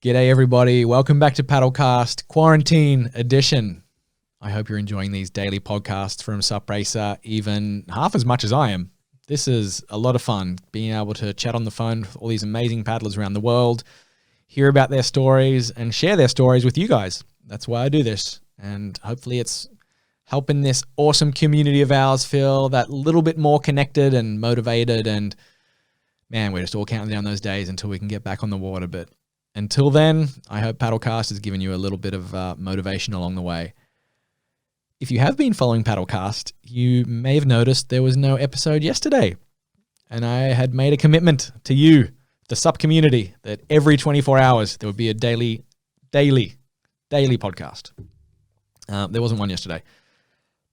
G'day everybody, welcome back to Paddlecast, Quarantine Edition. I hope you're enjoying these daily podcasts from SUP Racer even half as much as I am. This is a lot of fun, being able to chat on the phone with all these amazing paddlers around the world, hear about their stories and share their stories with you guys. That's why I do this, and hopefully it's helping this awesome community of ours feel that little bit more connected and motivated, and man, we're just all counting down those days until we can get back on the water. But until then, I hope Paddlecast has given you a little bit of motivation along the way. If you have been following Paddlecast, you may have noticed there was no episode yesterday. And I had made a commitment to you, the SUP community, that every 24 hours there would be a daily podcast. There wasn't one yesterday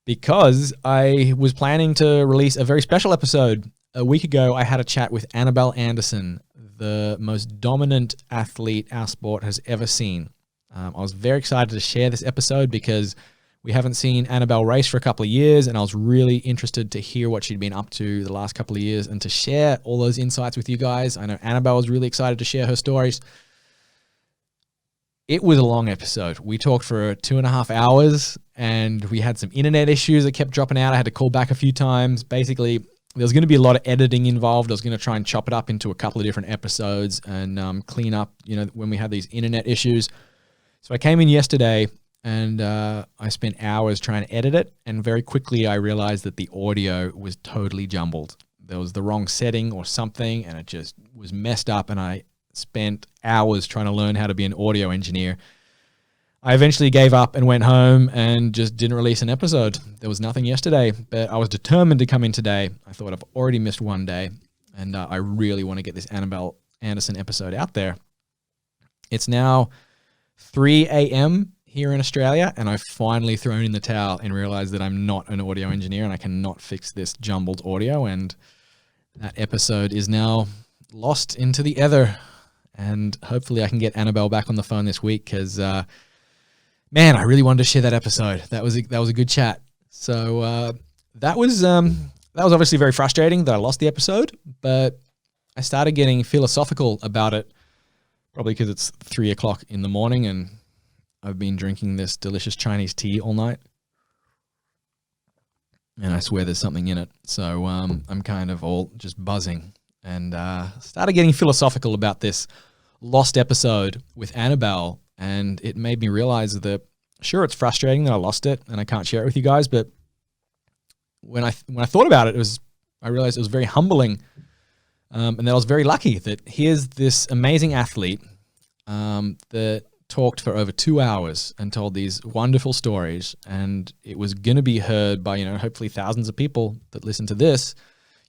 because I was planning to release a very special episode. A week ago, I had a chat with Annabelle Anderson, the most dominant athlete our sport has ever seen. I was very excited to share this episode because we haven't seen Annabelle race for a couple of years, and I was really interested to hear what she'd been up to the last couple of years and to share all those insights with you guys. I know Annabelle was really excited to share her stories. It was a long episode. We talked for 2.5 hours, and we had some internet issues that kept dropping out. I had to call back a few times. Basically, there's going to be a lot of editing involved. I was going to try and chop it up into a couple of different episodes and clean up, when we had these internet issues. So I came in yesterday and I spent hours trying to edit it. And very quickly I realized that the audio was totally jumbled. There was the wrong setting or something, and it just was messed up. And I spent hours trying to learn how to be an audio engineer. I eventually gave up and went home and just didn't release an episode. There was nothing yesterday, but I was determined to come in today. I thought I've already missed one day, and I really want to get this Annabelle Anderson episode out there. It's now 3 a.m. here in Australia, and I've finally thrown in the towel and realized that I'm not an audio engineer and I cannot fix this jumbled audio, and that episode is now lost into the ether. And hopefully I can get Annabelle back on the phone this week because man, I really wanted to share that episode. That was a good chat. So that was obviously very frustrating that I lost the episode, but I started getting philosophical about it, probably because it's 3 o'clock in the morning and I've been drinking this delicious Chinese tea all night. And I swear there's something in it. So I'm kind of all just buzzing and started getting philosophical about this lost episode with Annabelle. And it made me realize that, sure, it's frustrating that I lost it and I can't share it with you guys. But when I thought about it, I realized it was very humbling, and that I was very lucky that here's this amazing athlete that talked for over 2 hours and told these wonderful stories, and it was going to be heard by hopefully thousands of people that listen to this,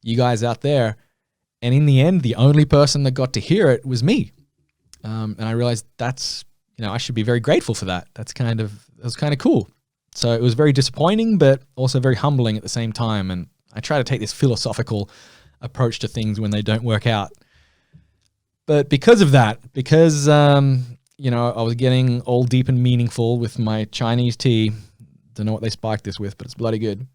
you guys out there. And in the end, the only person that got to hear it was me, and I realized that's. I should be very grateful for that. That was kind of cool. So it was very disappointing, but also very humbling at the same time. And I try to take this philosophical approach to things when they don't work out. But because of that, I was getting all deep and meaningful with my Chinese tea. Don't know what they spiked this with, but it's bloody good.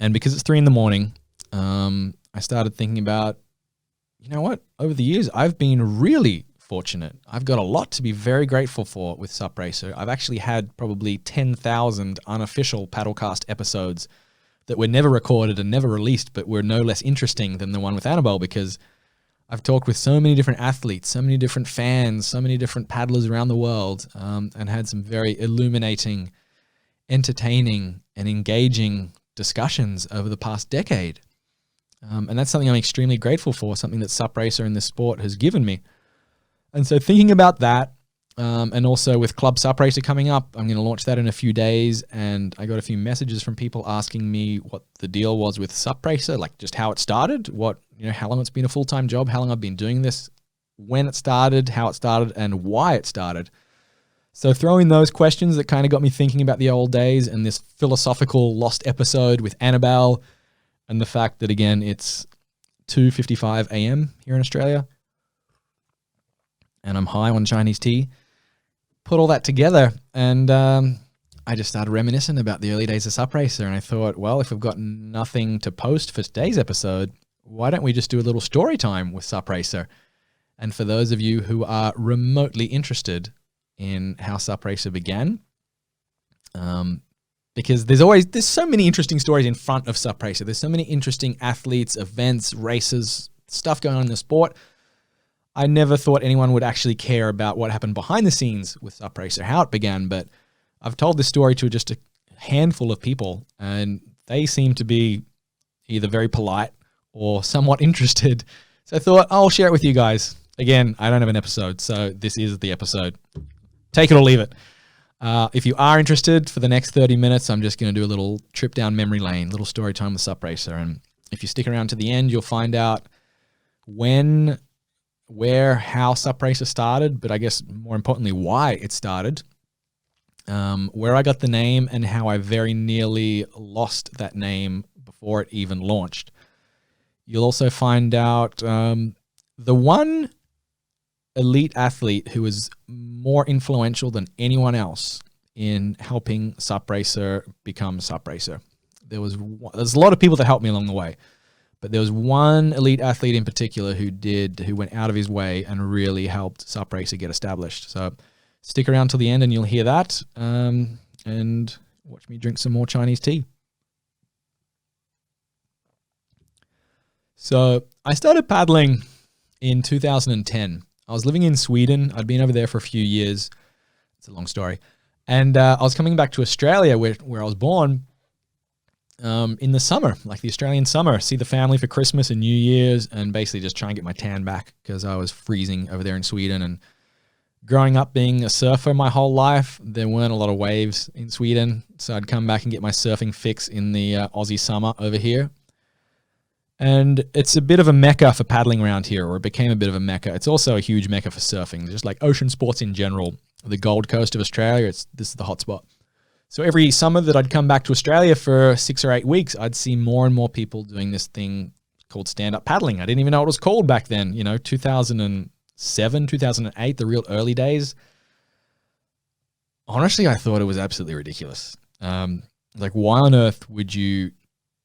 And because it's 3 a.m, I started thinking about, over the years, I've been really fortunate. I've got a lot to be very grateful for with SUP Racer. I've actually had probably 10,000 unofficial Paddlecast episodes that were never recorded and never released, but were no less interesting than the one with Annabelle, because I've talked with so many different athletes, so many different fans, so many different paddlers around the world, and had some very illuminating, entertaining, and engaging discussions over the past decade. And that's something I'm extremely grateful for, something that SUP Racer in this sport has given me. And so thinking about that, and also with Club SUP Racer coming up, I'm going to launch that in a few days. And I got a few messages from people asking me what the deal was with SUP Racer, like just how it started, how long it's been a full-time job, how long I've been doing this, when it started, how it started, and why it started. So throwing those questions that kind of got me thinking about the old days and this philosophical lost episode with Annabelle, and the fact that, again, it's 2:55 a.m. here in Australia, and I'm high on Chinese tea, put all that together, and I just started reminiscing about the early days of SUP Racer, and I thought, well, if we've got nothing to post for today's episode, why don't we just do a little story time with SUP Racer? And for those of you who are remotely interested in how SUP Racer began, because there's so many interesting stories in front of SUP Racer. There's so many interesting athletes, events, races, stuff going on in the sport. I never thought anyone would actually care about what happened behind the scenes with SUP Racer, how it began, but I've told this story to just a handful of people, and they seem to be either very polite or somewhat interested. So I thought I'll share it with you guys. Again, I don't have an episode, so this is the episode. Take it or leave it. If you are interested, for the next 30 minutes, I'm just going to do a little trip down memory lane, little story time with SUP Racer. And if you stick around to the end, you'll find out when, where, how SUP Racer started, but I guess more importantly, why it started, where I got the name, and how I very nearly lost that name before it even launched. You'll also find out the one elite athlete who was more influential than anyone else in helping SUP Racer become SUP Racer. There's a lot of people that helped me along the way, but there was one elite athlete in particular who went out of his way and really helped SUP Racer get established. So stick around till the end and you'll hear that, and watch me drink some more Chinese tea. So I started paddling in 2010. I was living in Sweden. I'd been over there for a few years. It's a long story. And I was coming back to Australia where I was born in the summer, like the Australian summer, see the family for Christmas and New Year's, and basically just try and get my tan back because I was freezing over there in Sweden. And growing up being a surfer my whole life, there weren't a lot of waves in Sweden. So I'd come back and get my surfing fix in the Aussie summer over here. And it's a bit of a mecca for paddling around here, or it became a bit of a mecca. It's also a huge mecca for surfing, just like ocean sports in general. The Gold Coast of Australia, this is the hotspot. So every summer that I'd come back to Australia for 6 or 8 weeks, I'd see more and more people doing this thing called stand-up paddling. I didn't even know what it was called back then, 2007, 2008, the real early days. Honestly, I thought it was absolutely ridiculous. Like, why on earth would you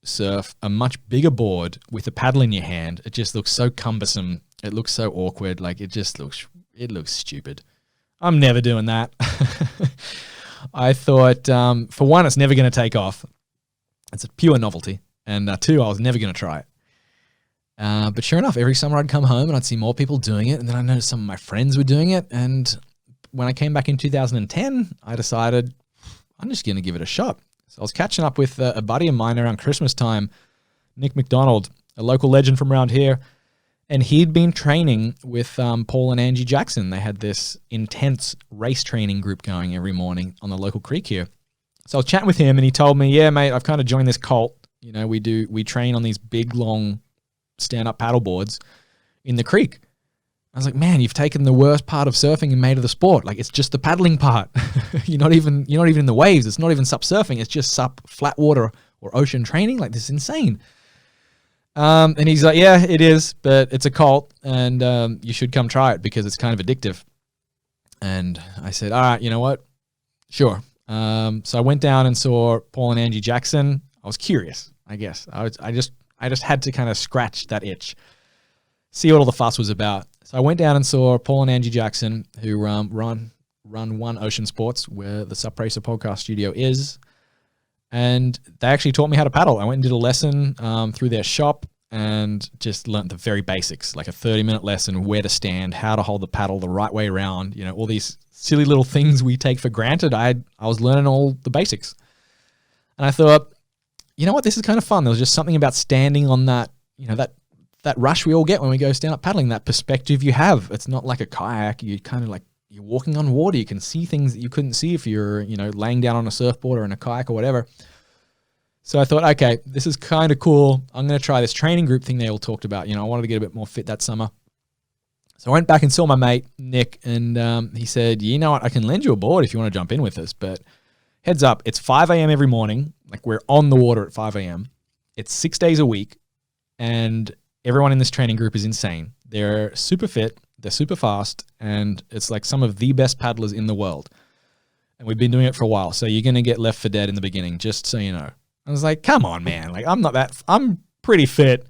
surf a much bigger board with a paddle in your hand? It just looks so cumbersome. It looks so awkward. Like, it looks stupid. I'm never doing that. I thought, for one, it's never going to take off. It's a pure novelty. And two, I was never going to try it. But sure enough, every summer I'd come home and I'd see more people doing it. And then I noticed some of my friends were doing it. And when I came back in 2010, I decided I'm just going to give it a shot. So I was catching up with a buddy of mine around Christmas time, Nick McDonald, a local legend from around here. And he'd been training with Paul and Angie Jackson. They had this intense race training group going every morning on the local creek here. So I was chatting with him and he told me, yeah, mate, I've kind of joined this cult. We train on these big, long stand-up paddle boards in the creek. I was like, man, you've taken the worst part of surfing and made it the sport. Like, it's just the paddling part. You're not even in the waves. It's not even SUP surfing. It's just SUP flat water or ocean training. Like, this is insane. And he's like, yeah, it is, but it's a cult, and you should come try it because it's kind of addictive. And I said, all right, you know what? Sure. So I went down and saw Paul and Angie Jackson. I was curious, I guess. I just had to kind of scratch that itch, see what all the fuss was about. So I went down and saw Paul and Angie Jackson, who run One Ocean Sports, where the SUP Racer podcast studio is. And they actually taught me how to paddle. I went and did a lesson through their shop and just learned the very basics, like a 30-minute lesson, where to stand, how to hold the paddle the right way around, all these silly little things we take for granted. I was learning all the basics. And I thought, you know what, this is kind of fun. There was just something about standing on that, that rush we all get when we go stand up paddling, that perspective you have. It's not like a kayak. You kind of like, you're walking on water. You can see things that you couldn't see if you're, laying down on a surfboard or in a kayak or whatever. So I thought, okay, this is kind of cool. I'm going to try this training group thing they all talked about. I wanted to get a bit more fit that summer. So I went back and saw my mate, Nick, and he said, you know what, I can lend you a board if you want to jump in with us. But heads up, it's 5 a.m. every morning. Like, we're on the water at 5 a.m. It's 6 days a week. And everyone in this training group is insane. They're super fit. They're super fast, and it's like some of the best paddlers in the world. And we've been doing it for a while, so you're going to get left for dead in the beginning, just so you know. I was like, come on, man. Like, I'm pretty fit,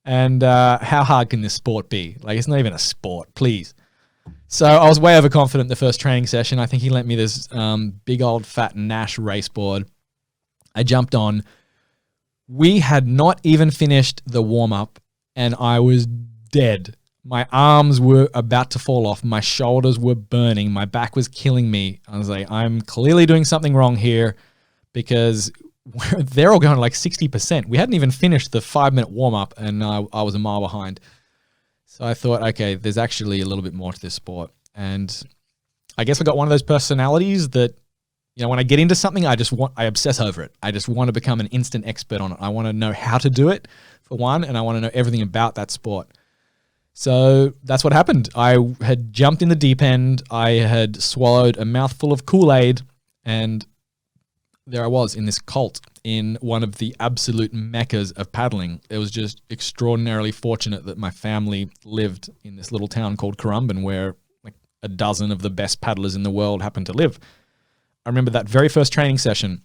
And how hard can this sport be? Like, it's not even a sport, please. So I was way overconfident the first training session. I think he lent me this big old fat Nash race board. I jumped on. We had not even finished the warm-up, and I was dead. My arms were about to fall off. My shoulders were burning. My back was killing me. I was like, I'm clearly doing something wrong here, because they're all going like 60%. We hadn't even finished the 5-minute warm-up, and I was a mile behind. So I thought, okay, there's actually a little bit more to this sport. And I guess I got one of those personalities that, you know, when I get into something, I obsess over it. I just want to become an instant expert on it. I want to know how to do it, for one, and I want to know everything about that sport. So that's what happened. I had jumped in the deep end. I had swallowed a mouthful of Kool-Aid, and there I was in this cult in one of the absolute meccas of paddling. It was just extraordinarily fortunate that my family lived in this little town called Currumbin, where like a dozen of the best paddlers in the world happened to live. I remember that very first training session.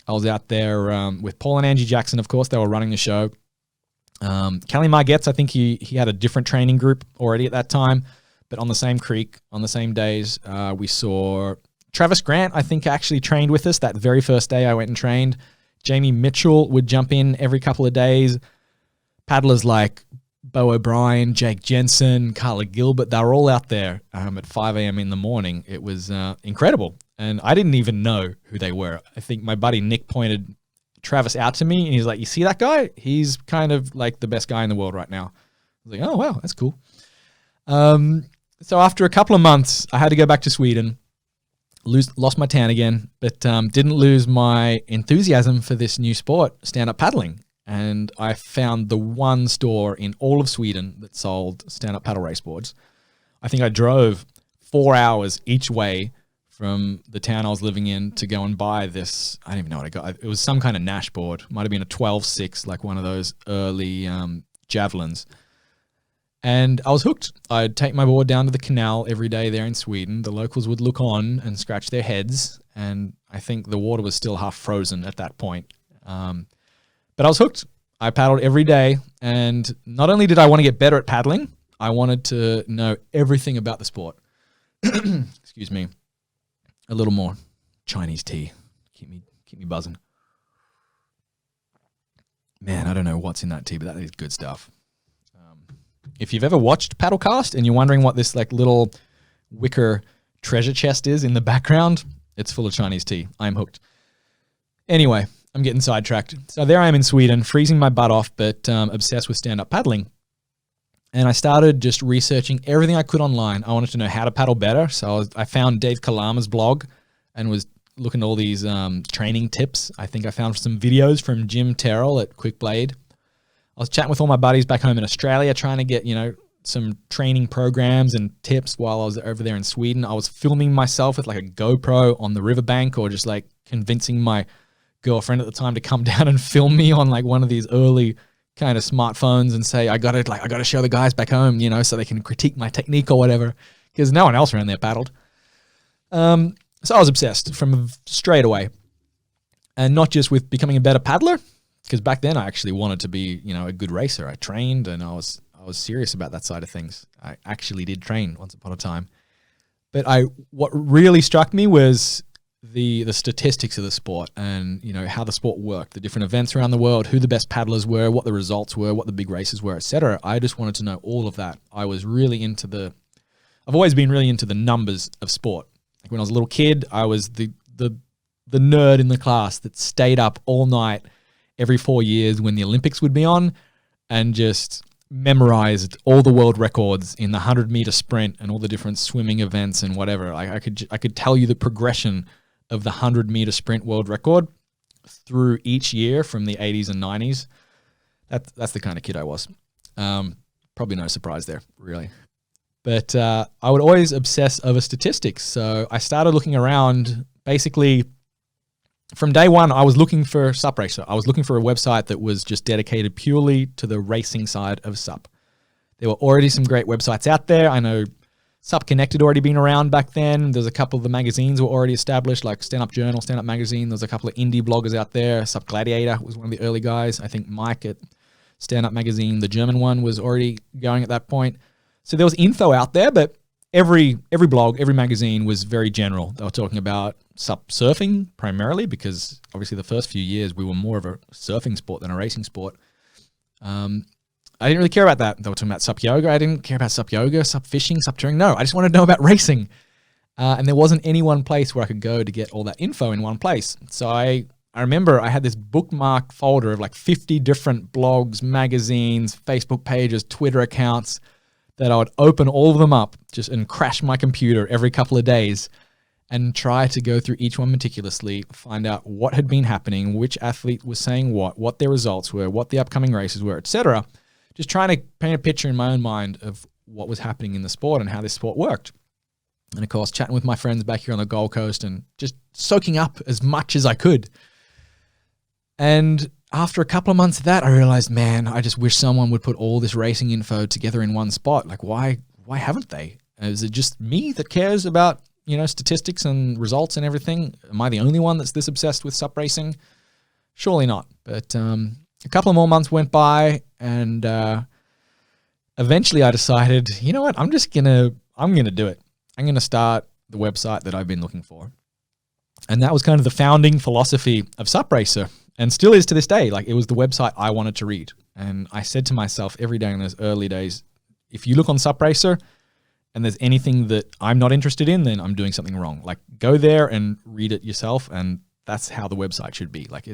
I was out there with Paul and Angie Jackson, of course. They were running the show. Kelly Margetts, I think he had a different training group already at that time. But on the same creek, on the same days, we saw Travis Grant, I think, actually trained with us that very first day I went and trained. Jamie Mitchell would jump in every couple of days. Paddlers like Bo O'Brien, Jake Jensen, Carla Gilbert, they were all out there at 5 a.m. in the morning. It was incredible. And I didn't even know who they were. I think my buddy Nick pointed Travis out to me, and he's like, you see that guy? He's kind of like the best guy in the world right now. I was like, oh, wow, that's cool. So after a couple of months, I had to go back to Sweden, lost my tan again, but didn't lose my enthusiasm for this new sport, stand-up paddling. And I found the one store in all of Sweden that sold stand-up paddle race boards. I think I drove 4 hours each way from the town I was living in to go and buy this. I don't even know what I got. It was some kind of Nash board. Might have been a 12.6, like one of those early javelins. And I was hooked. I'd take my board down to the canal every day there in Sweden. The locals would look on and scratch their heads. And I think the water was still half frozen at that point. But I was hooked. I paddled every day. And not only did I want to get better at paddling, I wanted to know everything about the sport. Excuse me. A little more Chinese tea. Keep me buzzing. Man, I don't know what's in that tea, but that is good stuff. If you've ever watched Paddlecast and you're wondering what this like little wicker treasure chest is in the background, it's full of Chinese tea. I'm hooked. Anyway, I'm getting sidetracked. So there I am in Sweden, freezing my butt off, but obsessed with stand-up paddling. And I started just researching everything I could online. I wanted to know how to paddle better. So I found Dave Kalama's blog and was looking at all these training tips. I think I found some videos from Jim Terrell at Quick Blade. I was chatting with all my buddies back home in Australia, trying to get, some training programs and tips while I was over there in Sweden. I was filming myself with like a GoPro on the riverbank, or just like convincing my girlfriend at the time to come down and film me on like one of these early kind of smartphones and say, I gotta show the guys back home, so they can critique my technique or whatever, because no one else around there paddled. So I was obsessed from straight away, and not just with becoming a better paddler, because back then I actually wanted to be, a good racer. I trained, and I was serious about that side of things. I actually did train once upon a time, but what really struck me was the statistics of the sport, and how the sport worked, the different events around the world, who the best paddlers were, what the results were, what the big races were, etc. I just wanted to know all of that. I've always been really into the numbers of sport. Like when I was a little kid, I was the nerd in the class that stayed up all night every 4 years when the Olympics would be on, and just memorized all the world records in the 100-meter sprint and all the different swimming events and whatever. I could tell you the progression of the 100-meter sprint world record through each year from the 80s and 90s. That's the kind of kid I was. Probably no surprise there, really. But I would always obsess over statistics. So I started looking around. Basically, from day one, I was looking for SUP Racer. I was looking for a website that was just dedicated purely to the racing side of SUP. There were already some great websites out there. I know SUP Connect had already been around back then. There's a couple of the magazines were already established, like Stand Up Journal, Stand Up Magazine. There's a couple of indie bloggers out there. SUP Gladiator was one of the early guys. I think Mike at Stand Up magazine, the German one, was already going at that point. So there was info out there, but every blog, every magazine was very general. They were talking about SUP surfing primarily because obviously the first few years we were more of a surfing sport than a racing sport. I didn't really care about that. They were talking about SUP yoga. I didn't care about SUP yoga, SUP fishing, SUP touring. No, I just wanted to know about racing. And there wasn't any one place where I could go to get all that info in one place. So I remember I had this bookmark folder of like 50 different blogs, magazines, Facebook pages, Twitter accounts that I would open all of them up just and crash my computer every couple of days and try to go through each one meticulously, find out what had been happening, which athlete was saying what their results were, what the upcoming races were, etc. Just trying to paint a picture in my own mind of what was happening in the sport and how this sport worked. And of course, chatting with my friends back here on the Gold Coast and just soaking up as much as I could. And after a couple of months of that, I realized, man, I just wish someone would put all this racing info together in one spot. Like, why haven't they? Is it just me that cares about, statistics and results and everything? Am I the only one that's this obsessed with SUP racing? Surely not. But a couple of more months went by, and eventually I decided, you know what? I'm gonna do it. I'm gonna start the website that I've been looking for. And that was kind of the founding philosophy of SUP Racer, and still is to this day. Like, it was the website I wanted to read. And I said to myself every day in those early days, if you look on SUP Racer and there's anything that I'm not interested in, then I'm doing something wrong. Like, go there and read it yourself. And that's how the website should be. Like,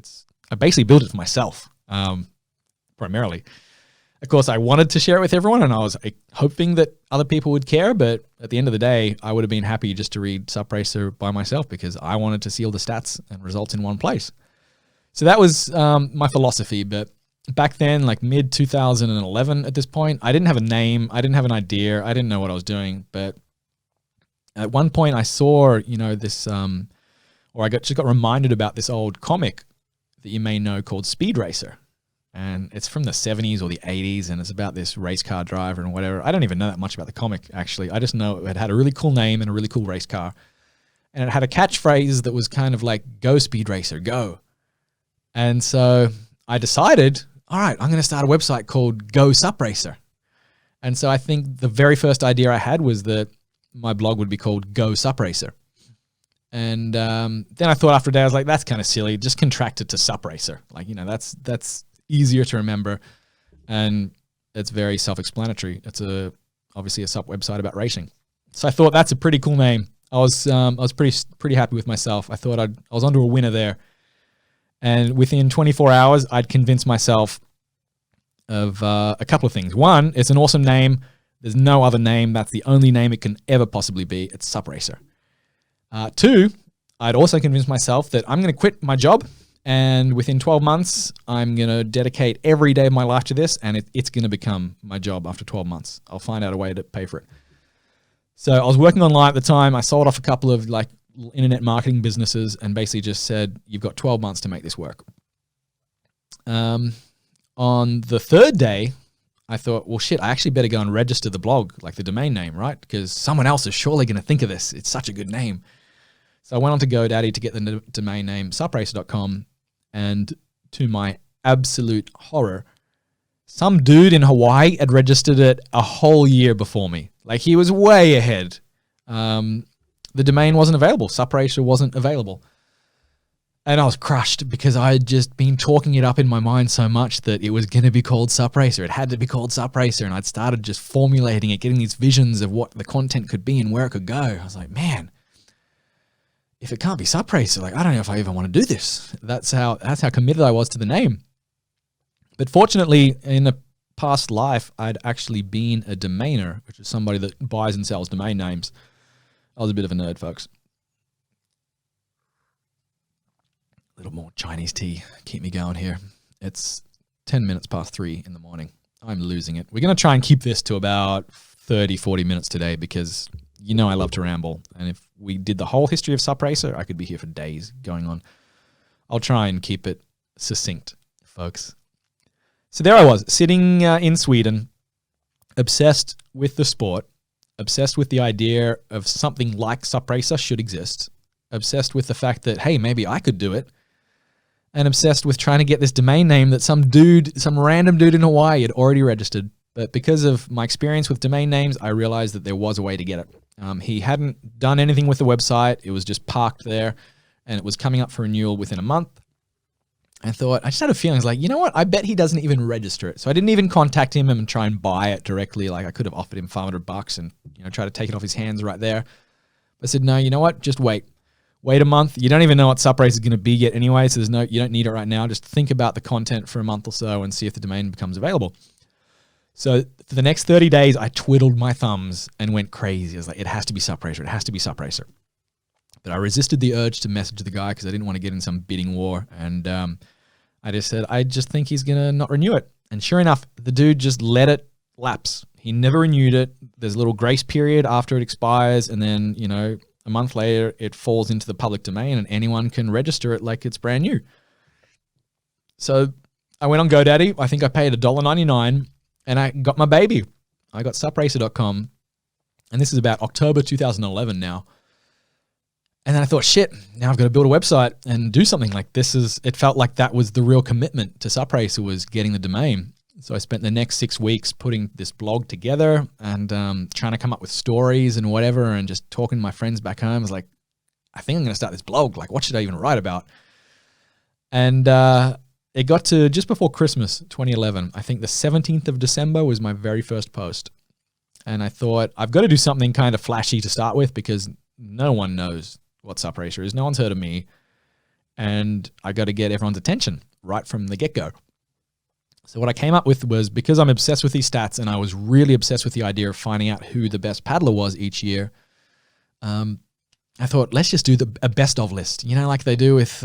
I basically built it for myself, primarily. Of course, I wanted to share it with everyone, and I was hoping that other people would care. But at the end of the day, I would have been happy just to read SUP Racer by myself because I wanted to see all the stats and results in one place. So that was my philosophy. But back then, like mid-2011 at this point, I didn't have a name. I didn't have an idea. I didn't know what I was doing. But at one point, I saw, this, or I just got reminded about this old comic that you may know called Speed Racer. And it's from the 70s or the 80s, and it's about this race car driver and whatever. I don't even know that much about the comic, actually. I just know it had a really cool name and a really cool race car. And it had a catchphrase that was kind of like, "Go Speed Racer, go." And so I decided, all right, I'm going to start a website called Go SUP Racer. And so I think the very first idea I had was that my blog would be called Go SUP Racer. And then I thought after a day, I was like, that's kind of silly. Just contract it to SUP Racer. Like, that's easier to remember, and it's very self-explanatory. It's obviously a SUP website about racing. So I thought that's a pretty cool name. I was pretty happy with myself. I thought I was onto a winner there. And within 24 hours, I'd convinced myself of a couple of things. One, it's an awesome name. There's no other name. That's the only name it can ever possibly be. It's SUP Racer. Two, I'd also convinced myself that I'm going to quit my job, and within 12 months, I'm going to dedicate every day of my life to this, and it's going to become my job after 12 months. I'll find out a way to pay for it. So I was working online at the time. I sold off a couple of internet marketing businesses and basically just said, you've got 12 months to make this work. On the third day, I thought, well, shit, I actually better go and register the blog, like the domain name, right? Because someone else is surely going to think of this. It's such a good name. So I went on to GoDaddy to get the domain name supracer.com. And to my absolute horror, some dude in Hawaii had registered it a whole year before me. Like, he was way ahead. The domain wasn't available. SUP Racer wasn't available. And I was crushed because I had just been talking it up in my mind so much that it was going to be called SUP Racer. It had to be called SUP Racer. And I'd started just formulating it, getting these visions of what the content could be and where it could go. I was like, man, if it can't be SUP Racer, I don't know if I even want to do this. That's how committed I was to the name. But fortunately, in a past life, I'd actually been a domainer, which is somebody that buys and sells domain names. I was a bit of a nerd, folks. A little more Chinese tea. Keep me going here. It's 10 minutes past 3 in the morning. I'm losing it. We're going to try and keep this to about 30, 40 minutes today because I love to ramble. And if we did the whole history of SUP Racer, I could be here for days going on. I'll try and keep it succinct, folks. So there I was, sitting in Sweden, obsessed with the sport, obsessed with the idea of something like SUP Racer should exist, obsessed with the fact that, hey, maybe I could do it. and obsessed with trying to get this domain name that some random dude in Hawaii had already registered. But because of my experience with domain names, I realized that there was a way to get it. He hadn't done anything with the website. It was just parked there, and it was coming up for renewal within a month. I just had a feeling, I was like, you know what? I bet he doesn't even register it. So I didn't even contact him and try and buy it directly. Like I could have offered him $500 and, try to take it off his hands right there. But I said, no, you know what? Just wait. Wait a month. You don't even know what SUP Racer is going to be yet anyway. So you don't need it right now. Just think about the content for a month or so and see if the domain becomes available. So for the next 30 days, I twiddled my thumbs and went crazy. I was like, it has to be SUP Racer. It has to be SUP Racer. But I resisted the urge to message the guy because I didn't want to get in some bidding war. And I just said, I just think he's going to not renew it. And sure enough, the dude just let it lapse. He never renewed it. There's a little grace period after it expires. And then, a month later, it falls into the public domain and anyone can register it like it's brand new. So I went on GoDaddy. I think I paid $1.99 and I got my baby. I got supracer.com. And this is about October 2011 now. And then I thought, shit, now I've got to build a website and do something like this. It felt like that was the real commitment to SUP Racer, was getting the domain. So I spent the next 6 weeks putting this blog together and trying to come up with stories and whatever, and just talking to my friends back home. I was like, I think I'm going to start this blog. Like, what should I even write about? And it got to just before Christmas 2011. I think the 17th of December was my very first post. And I thought, I've got to do something kind of flashy to start with because no one knows what SUP Racer is. No one's heard of me. And I got to get everyone's attention right from the get-go. So what I came up with was, because I'm obsessed with these stats and I was really obsessed with the idea of finding out who the best paddler was each year, I thought, let's just do a best of list, like they do with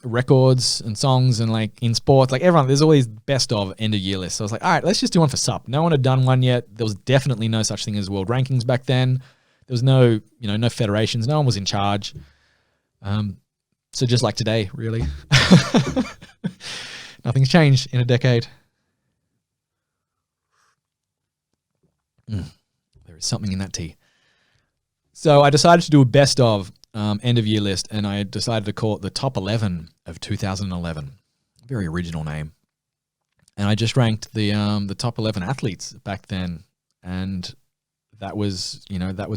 records and songs and like in sports, like everyone, there's always best of end of year lists. So I was like, all right, let's just do one for SUP. No one had done one yet. There was definitely no such thing as world rankings back then. There was no, no federations. No one was in charge. So just like today, really. Nothing's changed in a decade. There is something in that tea. So I decided to do a best of end of year list, and I decided to call it the top 11 of 2011. Very original name. And I just ranked the top 11 athletes back then, and that was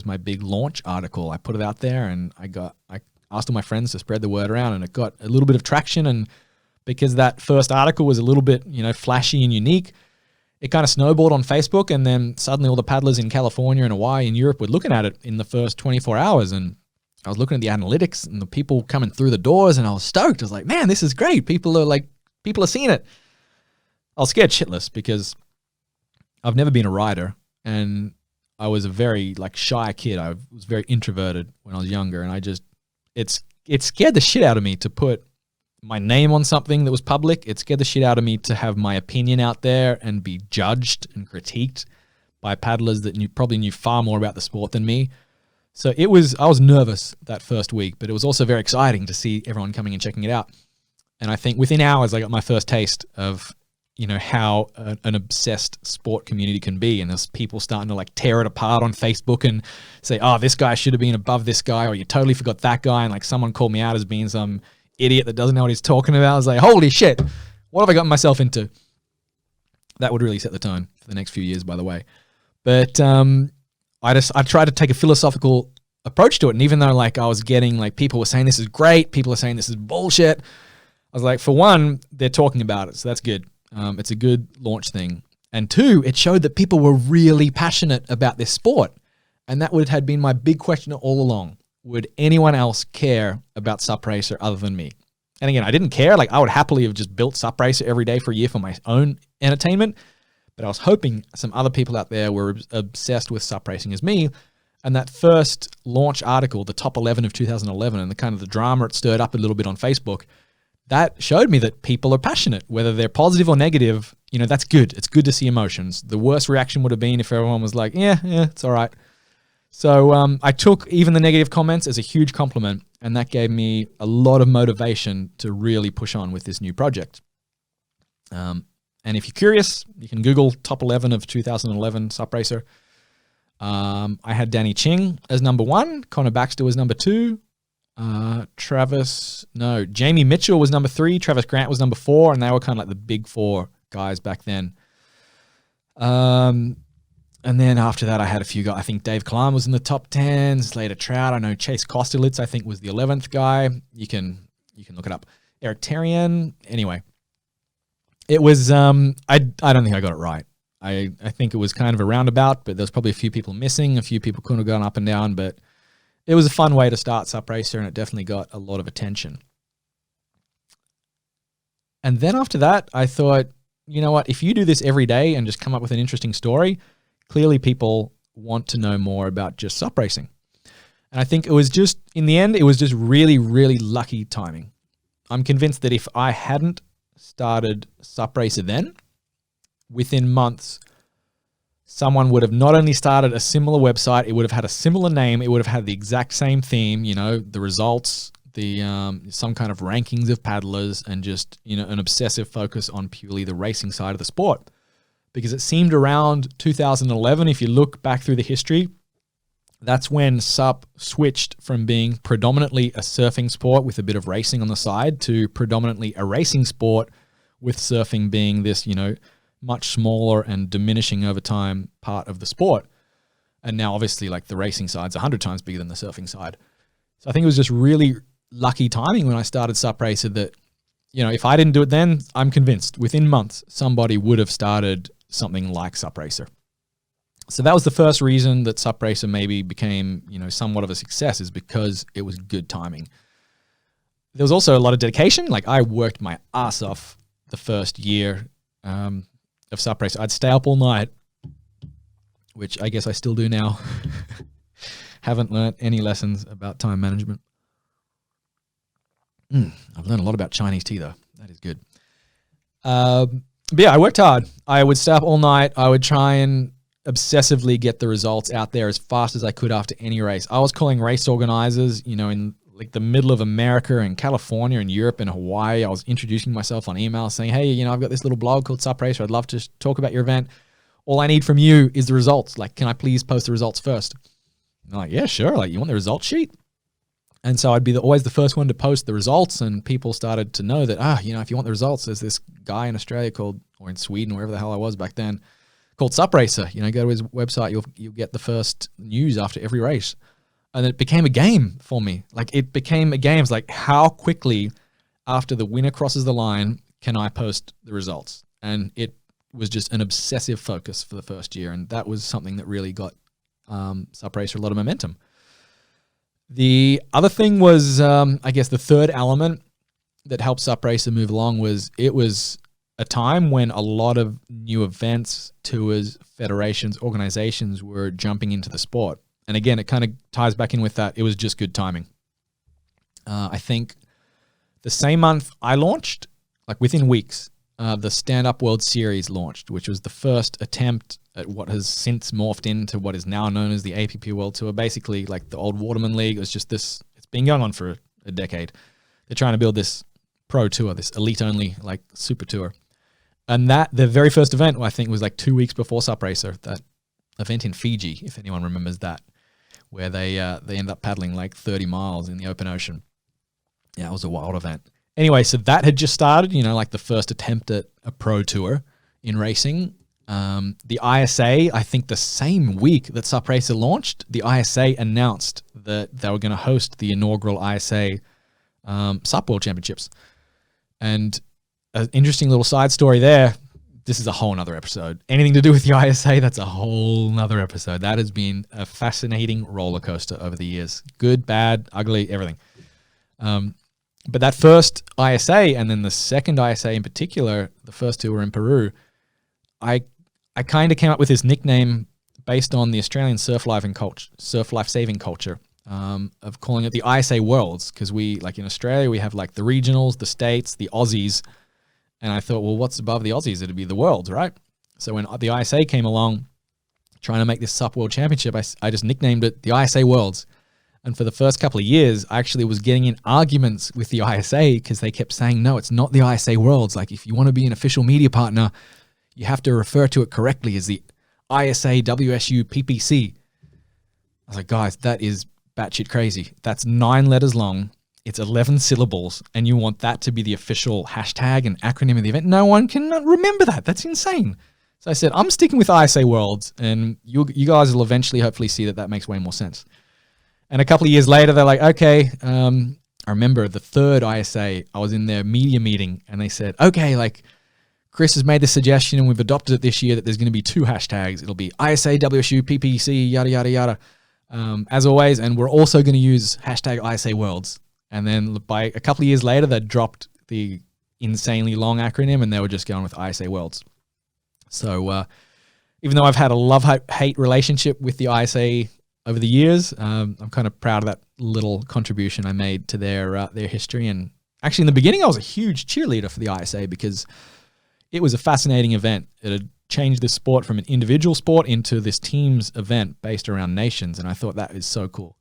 my big launch article. I put it out there, and I asked all my friends to spread the word around, and it got a little bit of traction. And because that first article was a little bit, flashy and unique, it kind of snowballed on Facebook, and then suddenly all the paddlers in California and Hawaii and Europe were looking at it in the first 24 hours. And I was looking at the analytics and the people coming through the doors, and I was stoked. I was like, man, this is great. People are seeing it. I was scared shitless because I've never been a rider, and I was a very shy kid. I was very introverted when I was younger, and it scared the shit out of me to put my name on something that was public. It scared the shit out of me to have my opinion out there and be judged and critiqued by paddlers that probably knew far more about the sport than me. So I was nervous that first week, but it was also very exciting to see everyone coming and checking it out. And I think within hours, I got my first taste of, how an obsessed sport community can be. And there's people starting to tear it apart on Facebook and say, oh, this guy should have been above this guy, or you totally forgot that guy. And someone called me out as being some idiot that doesn't know what he's talking about. I was like, holy shit, what have I gotten myself into? That would really set the tone for the next few years, by the way. But I tried to take a philosophical approach to it. And even though I was getting people were saying this is great, people are saying this is bullshit, I was like, for one, they're talking about it, so that's good. It's a good launch thing. And two, it showed that people were really passionate about this sport. And that had been my big question all along. Would anyone else care about SUP Racer other than me? And again, I didn't care. I would happily have just built SUP Racer every day for a year for my own entertainment. But I was hoping some other people out there were obsessed with SUP racing as me. And that first launch article, the top 11 of 2011, and the kind of the drama it stirred up a little bit on Facebook, that showed me that people are passionate, whether they're positive or negative. That's good. It's good to see emotions. The worst reaction would have been if everyone was like, yeah, it's all right. So I took even the negative comments as a huge compliment, and that gave me a lot of motivation to really push on with this new project. And if you're curious, you can Google top 11 of 2011 SUP Racer. I had Danny Ching as number 1, Connor Baxter was number 2, Jamie Mitchell was number 3, Travis Grant was number 4, and they were kind of like the big 4 guys back then. And then after that, I had a few guys. I think Dave Klam was in the top 10, Slater Trout. I know Chase Kostelitz, I think, was the 11th guy. You can look it up. Eric Terrian. Anyway, it was, I don't think I got it right. I think it was kind of a roundabout, but there's probably a few people missing. A few people couldn't have gone up and down, but it was a fun way to start SUP Racer, and it definitely got a lot of attention. And then after that, I thought, you know what? If you do this every day and just come up with an interesting story, clearly people want to know more about just SUP racing. And I think it was just, in the end, it was just really, really lucky timing. I'm convinced that if I hadn't started SUP Racer then, within months, someone would have not only started a similar website, it would have had a similar name, it would have had the exact same theme, the results, the some kind of rankings of paddlers, and just, an obsessive focus on purely the racing side of the sport. Because it seemed around 2011, if you look back through the history, that's when SUP switched from being predominantly a surfing sport with a bit of racing on the side to predominantly a racing sport with surfing being this, much smaller and diminishing over time part of the sport. And now obviously like the racing side's 100 times bigger than the surfing side. So I think it was just really lucky timing when I started SUP Racer that, if I didn't do it then, I'm convinced within months somebody would have started something like SUP Racer. So that was the first reason that SUP Racer maybe became, somewhat of a success, is because it was good timing. There was also a lot of dedication. Like I worked my ass off the first year of SUP Racer. I'd stay up all night, which I guess I still do now. Haven't learned any lessons about time management. I've learned a lot about Chinese tea though. That is good. But yeah, I worked hard. I would stay up all night. I would try and obsessively get the results out there as fast as I could after any race. I was calling race organizers, in like the middle of America and California and Europe and Hawaii. I was introducing myself on email saying, hey, I've got this little blog called SUP Racer. I'd love to talk about your event. All I need from you is the results. Like, can I please post the results first? And I'm like, yeah, sure. Like, you want the result sheet? And so I'd be always the first one to post the results, and people started to know that, if you want the results, there's this guy in Australia or in Sweden, wherever the hell I was back then, called SUP Racer. Go to his website, you'll get the first news after every race. And it became a game for me. Like it became a game. It's like, how quickly after the winner crosses the line can I post the results? And it was just an obsessive focus for the first year. And that was something that really got SUP Racer a lot of momentum. The other thing was, I guess the third element that helped SUP Racer move along was it was a time when a lot of new events, tours, federations, organizations were jumping into the sport. And again, it kind of ties back in with that. It was just good timing. I think the same month I launched, like within weeks, the Stand Up World Series launched, which was the first attempt at what has since morphed into what is now known as the APP World Tour. Basically, like the old Waterman League, it was just this, it's been going on for a decade. They're trying to build this pro tour, this elite-only like super tour. And the very first event, I think, was like 2 weeks before SUP Racer, that event in Fiji, if anyone remembers that, where they end up paddling like 30 miles in the open ocean. Yeah, it was a wild event. Anyway, so that had just started, like the first attempt at a pro tour in racing. The ISA, I think the same week that SUP Racer launched, the ISA announced that they were going to host the inaugural ISA SUP World Championships. And an interesting little side story there. This is a whole nother episode. Anything to do with the ISA, that's a whole nother episode. That has been a fascinating roller coaster over the years. Good, bad, ugly, everything. But that first ISA and then the second ISA in particular, the first two were in Peru, I kind of came up with this nickname based on the Australian surf life saving culture of calling it the ISA Worlds, because we, like in Australia, we have like the regionals, the states, the Aussies. And I thought, well, what's above the Aussies? It'd be the Worlds, right? So when the ISA came along, trying to make this SUP World Championship, I just nicknamed it the ISA Worlds. And for the first couple of years, I actually was getting in arguments with the ISA because they kept saying, no, it's not the ISA Worlds. Like, if you want to be an official media partner, you have to refer to it correctly as the ISA WSU PPC. I was like, guys, that is batshit crazy. That's 9 letters long. It's 11 syllables, and you want that to be the official hashtag and acronym of the event. No one can remember that. That's insane. So I said, I'm sticking with ISA Worlds, and you guys will eventually hopefully see that makes way more sense. And a couple of years later, they're like, okay, I remember the third ISA, I was in their media meeting, and they said, okay, like, Chris has made this suggestion, and we've adopted it this year that there's going to be 2 hashtags. It'll be ISA, WSU, PPC, yada, yada, yada, as always, and we're also going to use hashtag ISA Worlds. And then by a couple of years later, they dropped the insanely long acronym, and they were just going with ISA Worlds. So even though I've had a love-hate relationship with the ISA over the years, I'm kind of proud of that little contribution I made to their history. And actually, in the beginning, I was a huge cheerleader for the ISA because it was a fascinating event. It had changed the sport from an individual sport into this team's event based around nations, and I thought that is so cool.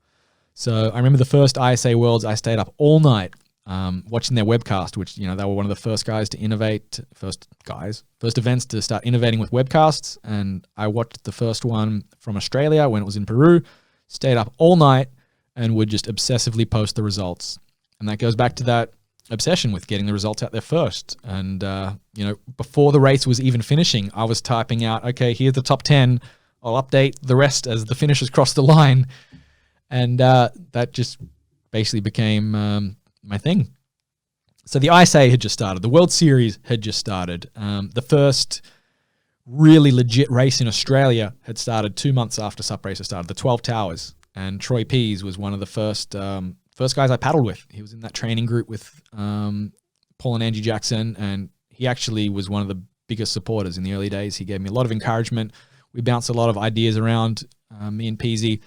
So I remember the first ISA Worlds, I stayed up all night watching their webcast, which, they were one of the first guys to innovate, first events to start innovating with webcasts. And I watched the first one from Australia when it was in Peru, stayed up all night and would just obsessively post the results. And that goes back to that obsession with getting the results out there first. And, before the race was even finishing, I was typing out, okay, here's the top 10. I'll update the rest as the finishers cross the line. And that just basically became my thing. So the ISA had just started. The World Series had just started. The first really legit race in Australia had started 2 months after SUP Racer started, the 12 Towers. And Troy Pease was one of the first guys I paddled with. He was in that training group with Paul and Angie Jackson, and he actually was one of the biggest supporters in the early days. He gave me a lot of encouragement. We bounced a lot of ideas around, me and Peasy.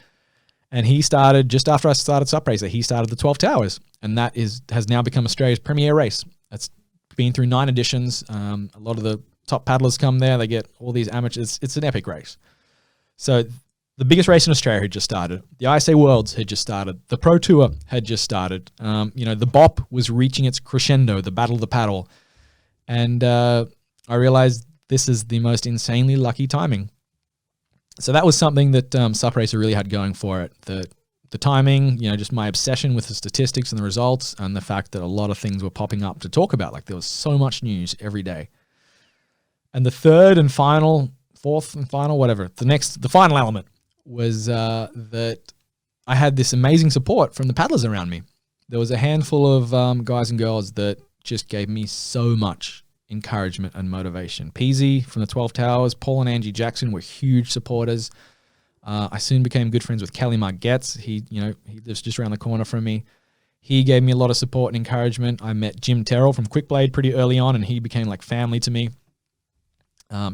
And he started, just after I started SUP Racer, he started the 12 Towers. And that has now become Australia's premier race. That's been through 9 editions. A lot of the top paddlers come there. They get all these amateurs. It's an epic race. So the biggest race in Australia had just started. The ISA Worlds had just started. The Pro Tour had just started. The BOP was reaching its crescendo, the Battle of the Paddle. And I realized this is the most insanely lucky timing. So that was something that SUP Racer really had going for it. The timing, just my obsession with the statistics and the results, and the fact that a lot of things were popping up to talk about. Like, there was so much news every day. And the fourth and final, whatever, the final element was that I had this amazing support from the paddlers around me. There was a handful of guys and girls that just gave me so much encouragement and motivation. Peasy from the 12 Towers, Paul and Angie Jackson were huge supporters. I soon became good friends with Kelly Margetts. He lives just around the corner from me. He gave me a lot of support and encouragement. I met Jim Terrell from Quickblade pretty early on, and he became like family to me.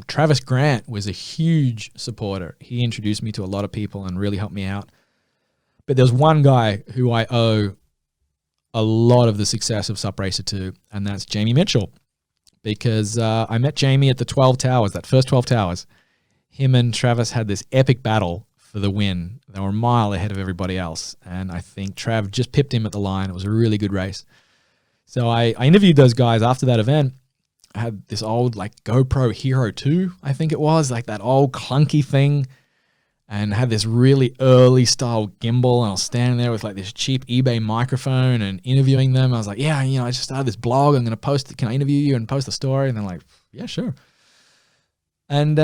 Travis Grant was a huge supporter. He introduced me to a lot of people and really helped me out. But there's one guy who I owe a lot of the success of SUP Racer to, and that's Jamie Mitchell. Because I met Jamie at the 12 Towers, that first 12 Towers. Him and Travis had this epic battle for the win. They were a mile ahead of everybody else. And I think Trav just pipped him at the line. It was a really good race. So I interviewed those guys after that event. I had this old GoPro Hero 2, I think it was, like that old clunky thing. And had this really early style gimbal. And I was standing there with this cheap eBay microphone and interviewing them. I was like, yeah, I just started this blog. I'm going to post it. Can I interview you and post a story? And they're like, yeah, sure. And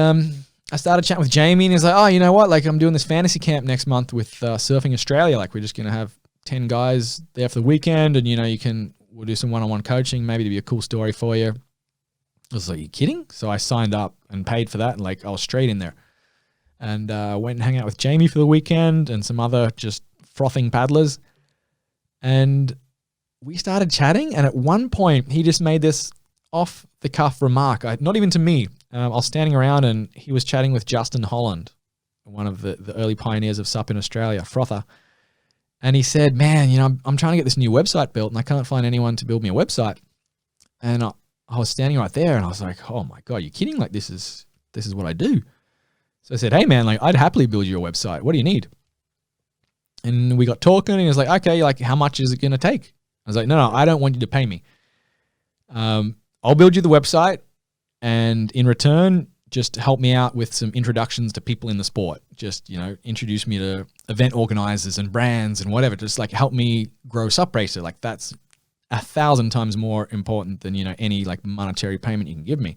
I started chatting with Jamie, and he's like, oh, you know what? I'm doing this fantasy camp next month with Surfing Australia. We're just going to have 10 guys there for the weekend. And, we'll do some one-on-one coaching. Maybe it'd be a cool story for you. I was like, are you kidding? So I signed up and paid for that. And I was straight in there. And went and hung out with Jamie for the weekend and some other just frothing paddlers. And we started chatting. And at one point, he just made this off-the-cuff remark. Not even to me. I was standing around and he was chatting with Justin Holland, one of the early pioneers of SUP in Australia, frother. And he said, man, I'm trying to get this new website built and I can't find anyone to build me a website. And I was standing right there and I was like, oh my God, you're kidding? This is what I do. So I said, hey man, I'd happily build you a website. What do you need? And we got talking and he was like, okay, how much is it going to take? I was like, no, I don't want you to pay me. I'll build you the website. And in return, just help me out with some introductions to people in the sport. Just, introduce me to event organizers and brands and whatever. Just like help me grow SUP Racer. Like that's 1,000 times more important than, any like monetary payment you can give me.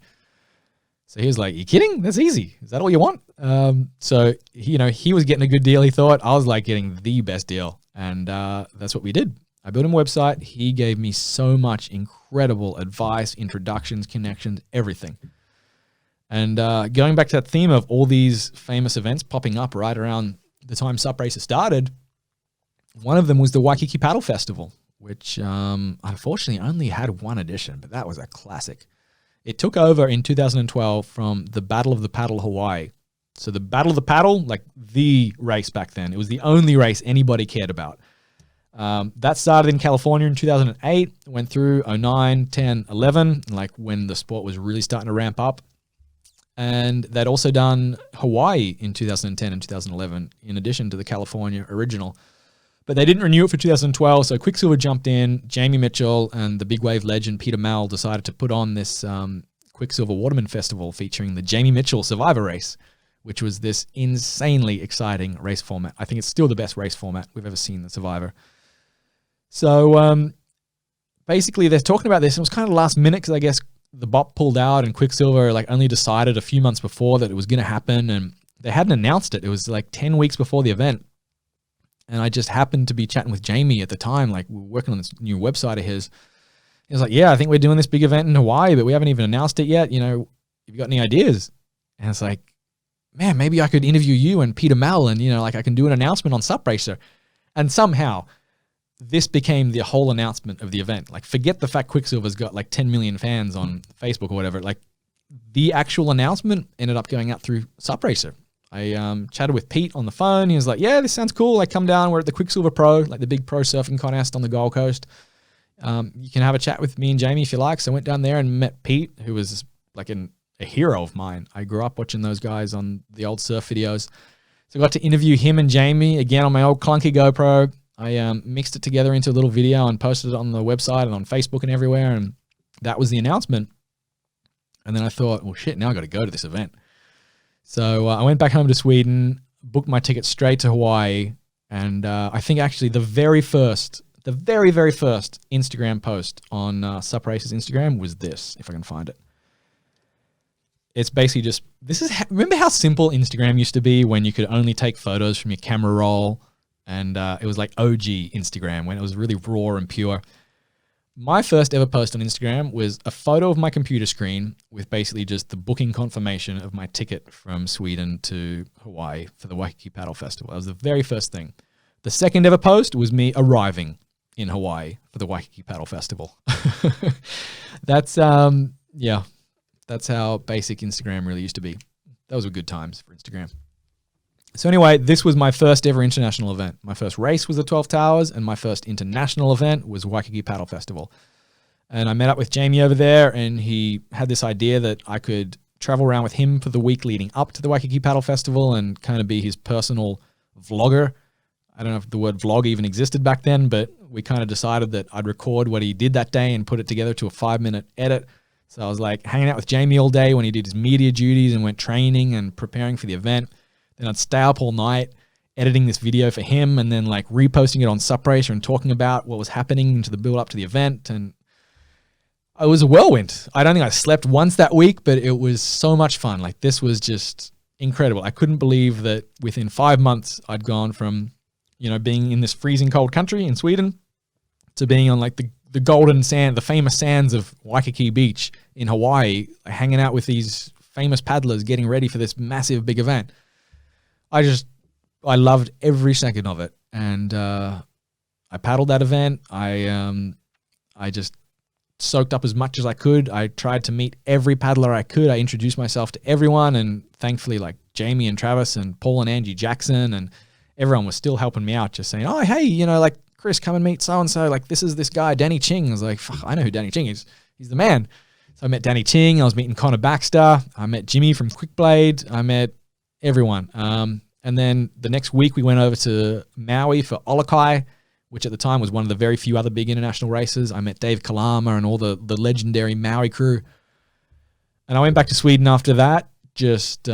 So he was like, you kidding? That's easy. Is that all you want? So, he was getting a good deal. He thought I was like getting the best deal. And that's what we did. I built him a website. He gave me so much incredible advice, introductions, connections, everything. And going back to that theme of all these famous events popping up right around the time SUP Racer started, one of them was the Waikiki Paddle Festival, which unfortunately only had one edition, but that was a classic. It took over in 2012 from the Battle of the Paddle Hawaii. So the Battle of the Paddle, like the race back then, it was the only race anybody cared about. That started in California in 2008, went through 09, 10, 11, like when the sport was really starting to ramp up. And they'd also done Hawaii in 2010 and 2011, in addition to the California original. But they didn't renew it for 2012, so Quicksilver jumped in. Jamie Mitchell and the big wave legend Peter Mell decided to put on this Quicksilver Waterman Festival featuring the Jamie Mitchell Survivor Race, which was this insanely exciting race format. I think it's still the best race format we've ever seen, the Survivor. So basically, they're talking about this. It was kind of last minute because I guess the BOP pulled out and Quicksilver like only decided a few months before that it was going to happen, and they hadn't announced it. It was like 10 weeks before the event. And I just happened to be chatting with Jamie at the time, like we were working on this new website of his. He was like, yeah, I think we're doing this big event in Hawaii, but we haven't even announced it yet. Have you got any ideas? And it's like, man, maybe I could interview you and Peter Mell and, like I can do an announcement on SUP Racer. And somehow this became the whole announcement of the event. Like forget the fact Quicksilver's got like 10 million fans on Facebook or whatever. Like the actual announcement ended up going out through SUP Racer. I chatted with Pete on the phone. He was like, yeah, this sounds cool. Like come down. We're at the Quicksilver Pro, like the big pro surfing contest on the Gold Coast. You can have a chat with me and Jamie if you like. So I went down there and met Pete, who was like a hero of mine. I grew up watching those guys on the old surf videos. So I got to interview him and Jamie again on my old clunky GoPro. I mixed it together into a little video and posted it on the website and on Facebook and everywhere. And that was the announcement. And then I thought, well, shit, now I got to go to this event. So I went back home to Sweden, booked my ticket straight to Hawaii. And I think actually the very, very first Instagram post on SUP Racer's Instagram was this, if I can find it. It's basically just, remember how simple Instagram used to be when you could only take photos from your camera roll? And it was like OG Instagram when it was really raw and pure. My first ever post on Instagram was a photo of my computer screen with basically just the booking confirmation of my ticket from Sweden to Hawaii for the Waikiki Paddle Festival. That was the very first thing. The second ever post was me arriving in Hawaii for the Waikiki Paddle Festival. That's how basic Instagram really used to be. Those were good times for Instagram. So anyway, this was my first ever international event. My first race was the 12 Towers, and my first international event was Waikiki Paddle Festival. And I met up with Jamie over there, and he had this idea that I could travel around with him for the week leading up to the Waikiki Paddle Festival and kind of be his personal vlogger. I don't know if the word vlog even existed back then, but we kind of decided that I'd record what he did that day and put it together to a 5-minute edit. So I was like hanging out with Jamie all day when he did his media duties and went training and preparing for the event. Then I'd stay up all night editing this video for him and then like reposting it on SUP Racer and talking about what was happening into the build up to the event. And it was a whirlwind. I don't think I slept once that week, but it was so much fun. Like this was just incredible. I couldn't believe that within 5 months I'd gone from, being in this freezing cold country in Sweden to being on like the golden sand, the famous sands of Waikiki Beach in Hawaii, hanging out with these famous paddlers getting ready for this massive big event. I loved every second of it. And I paddled that event. I just soaked up as much as I could. I tried to meet every paddler I could. I introduced myself to everyone. And thankfully, like Jamie and Travis and Paul and Angie Jackson and everyone was still helping me out, just saying, oh, hey, like Chris, come and meet so-and-so. Like this is this guy, Danny Ching. I was like, fuck, I know who Danny Ching is. He's the man. So I met Danny Ching. I was meeting Connor Baxter. I met Jimmy from Quickblade. I met everyone. And then the next week we went over to Maui for Olokai, which at the time was one of the very few other big international races. I met Dave Kalama and all the legendary Maui crew. And I went back to Sweden after that just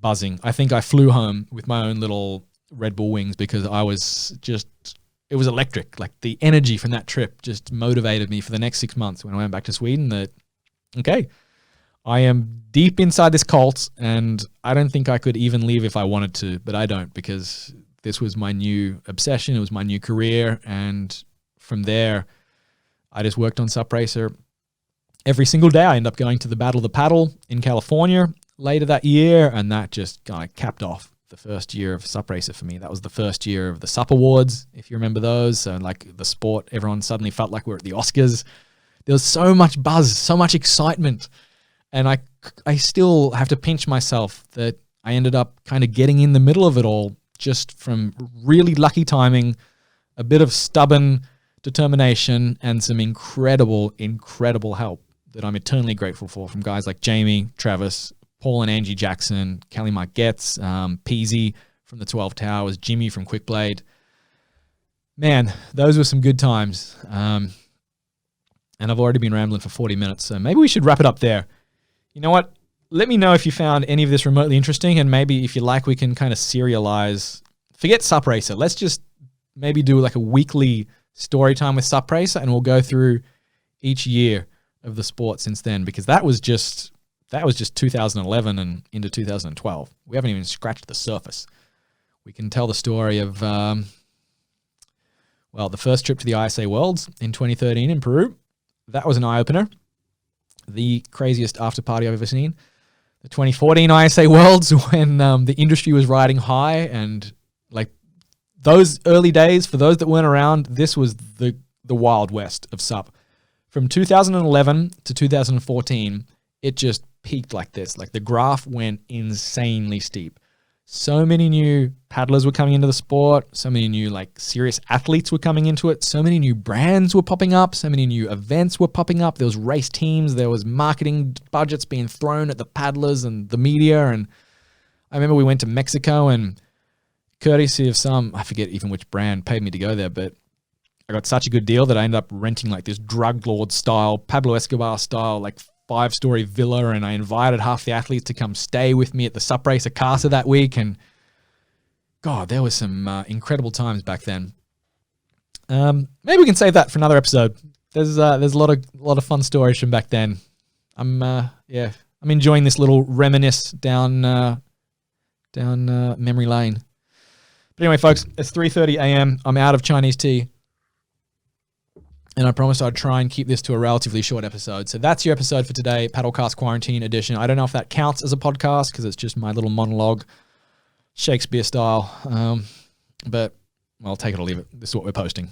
buzzing. I think I flew home with my own little Red Bull wings because I was just, it was electric. Like the energy from that trip just motivated me for the next 6 months when I went back to Sweden that, okay, I am deep inside this cult and I don't think I could even leave if I wanted to, but I don't because this was my new obsession. It was my new career. And from there, I just worked on SUP Racer every single day. I ended up going to the Battle of the Paddle in California later that year, and that just kind of capped off the first year of SUP Racer for me. That was the first year of the SUP Awards, if you remember those. So like the sport, everyone suddenly felt like we're at the Oscars. There was so much buzz, so much excitement. And I still have to pinch myself that I ended up kind of getting in the middle of it all just from really lucky timing, a bit of stubborn determination, and some incredible, incredible help that I'm eternally grateful for from guys like Jamie, Travis, Paul and Angie Jackson, Kelly Mike Getz, Peasy from the 12 Towers, Jimmy from Quickblade. Man, those were some good times. And I've already been rambling for 40 minutes, so maybe we should wrap it up there. You know what? Let me know if you found any of this remotely interesting, and maybe if you like, we can kind of serialize. Forget SUP Racer. Let's just maybe do like a weekly story time with SUP Racer, and we'll go through each year of the sport since then, because that was just 2011 and into 2012. We haven't even scratched the surface. We can tell the story of, the first trip to the ISA Worlds in 2013 in Peru. That was an eye-opener. The craziest after party I've ever seen. The 2014 ISA Worlds when the industry was riding high, and like those early days, for those that weren't around, this was the Wild West of SUP. From 2011 to 2014, it just peaked like this. Like the graph went insanely steep. So many new paddlers were coming into the sport. So many new like serious athletes were coming into it. So many new brands were popping up. So many new events were popping up. There was race teams. There was marketing budgets being thrown at the paddlers and the media. And I remember we went to Mexico, and courtesy of some, I forget even which brand paid me to go there, but I got such a good deal that I ended up renting like this drug lord style, Pablo Escobar style, like 5-story villa, and I invited half the athletes to come stay with me at the SUP Racer Casa that week. And God, there was some incredible times back then. Maybe we can save that for another episode. There's a lot of fun stories from back then. I'm enjoying this little reminisce down memory lane. But anyway, folks, it's 3:30 a.m. I'm out of Chinese tea. And I promised I'd try and keep this to a relatively short episode. So that's your episode for today, Paddlecast Quarantine Edition. I don't know if that counts as a podcast because it's just my little monologue, Shakespeare style. But, well, take it or leave it. This is what we're posting.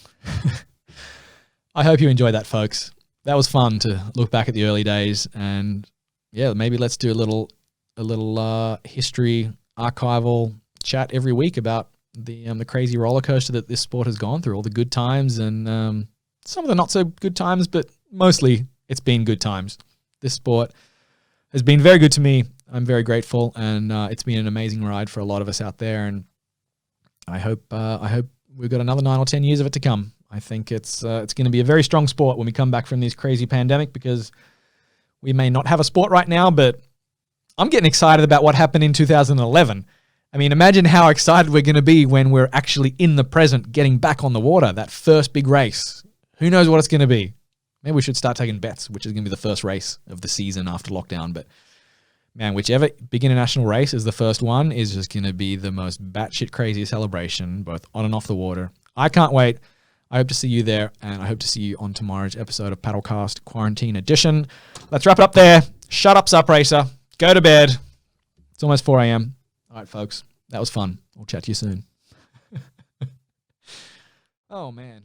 I hope you enjoyed that, folks. That was fun to look back at the early days. And, yeah, maybe let's do a little history archival chat every week about the crazy roller coaster that this sport has gone through, all the good times and some of the not so good times, but mostly it's been good times. This sport has been very good to me. I'm very grateful, and it's been an amazing ride for a lot of us out there. And I hope we've got another 9 or 10 years of it to come. I think it's going to be a very strong sport when we come back from this crazy pandemic, because we may not have a sport right now, but I'm getting excited about what happened in 2011. I mean, imagine how excited we're going to be when we're actually in the present, getting back on the water, that first big race. Who knows what it's going to be? Maybe we should start taking bets, which is going to be the first race of the season after lockdown. But, man, whichever big international race is the first one is just going to be the most batshit crazy celebration, both on and off the water. I can't wait. I hope to see you there, and I hope to see you on tomorrow's episode of Paddlecast Quarantine Edition. Let's wrap it up there. Shut up, SUP Racer. Go to bed. It's almost 4 a.m. All right, folks. That was fun. We'll chat to you soon. Oh, man.